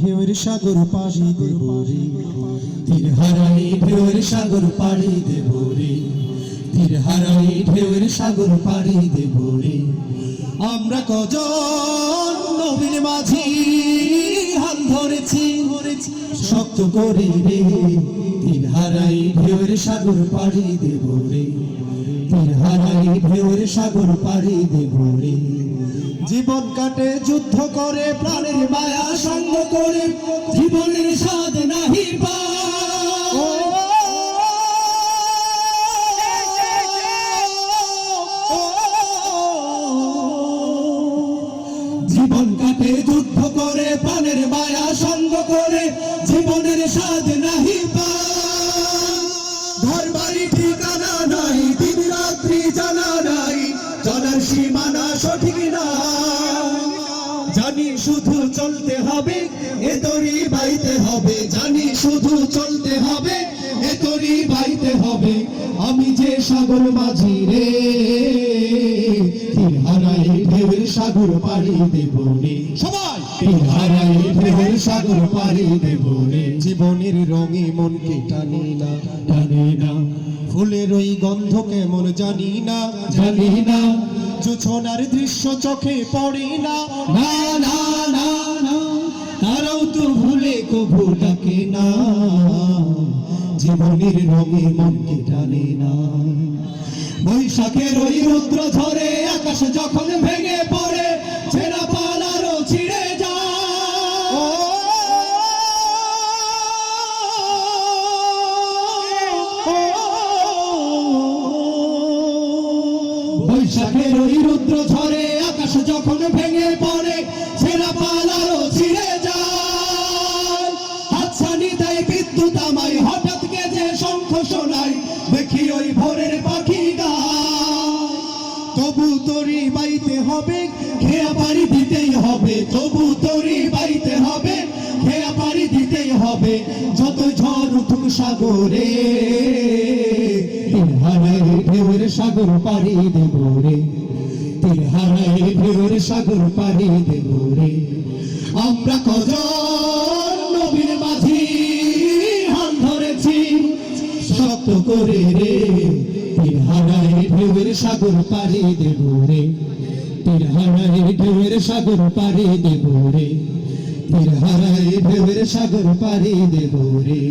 ঢেউয়ের সাগর পাড়ি দেব রে, তীর হারাই ঢেউয়ের সাগর পাড়ি দেব রে, তীর হারাই ঢেউয়ের সাগর পাড়ি দেব রে। আমরা কজন নবীর মাঝি হাত ধরেছি শক্ত করে রে, তীর হারাই ঢেউয়ের সাগর পাড়ি দেব রে, তীর হারাই ঢেউয়ের সাগর পাড়ি দেব রে। জীবন কাটে যুদ্ধ করে প্রাণের মায়া সঙ্গ করে, জীবনের স্বাদ নাহি পায়। জীবন কাটে যুদ্ধ করে প্রাণের মায়া সঙ্গ করে, জীবনের স্বাদ নাহি পায়। ঘর বাড়ি ঠিকানা নাই, দিন রাত্রি জানা নাই, জানার সীমানা সঠিক না। জানি শুধু চলতে হবে এ তরি বাইতে হবে, জানি শুধু চলতে হবে এ তরি বাইতে হবে। আমি যে সাগর মাঝি রে, তীর হারাই ঢেউয়ের সাগর পাড়ি দেব রে, সবাই তীর হারাই ঢেউয়ের সাগর পাড়ি দেব রে। জীবনের রঙে মনকে টানে না, টানে না, ফুলের ওই গন্ধ কেমন জানি না, জানি না, জোছনার দৃশ্য চোখে পড়ে না, না না না না, তারাও তো ভুলে কবু ডাকে না। জীবনের রঙে মনকে টানে না। বৈশাখের ওই রুদ্র ঝরে আকাশ যখন ভেঙে পড়ে, ছেঁড়া পালারও ছিঁড়ে যায়। বৈশাখের ওই রুদ্র ঝরে আকাশ যখন ভেঙে পড়ে, ছেঁড়া পালারও ছিঁড়ে যায়। হাতছানি দেয় বিদ্যুৎ আমায়, হঠাৎ গেজে শঙ্খ শোনায়, দেখি ওই ভোরের পাখি গায়। তবু তরি বাইতে হবে, খেয়া পাড়ি দিতেই হবে, তবু তরি বাইতে হবে, খেয়া পাড়ি দিতেই হবে। যত ঝড় উঠুক সাগরে, তীর হারাই ঢেউয়ের সাগর পাড়ি দেব রে, তীর হারাই ঢেউয়ের সাগর পাড়ি দেব রে। আমরা কজন নবীর মাঝি হাত ধরেছি শক্ত করে রে, তীর হারাই ঢেউয়ের সাগর পাড়ি দেব রে, তীর হারাই ঢেউয়ের সাগর পাড়ি দেব রে, তীর হারাই ঢেউয়ের সাগর পাড়ি দেব রে।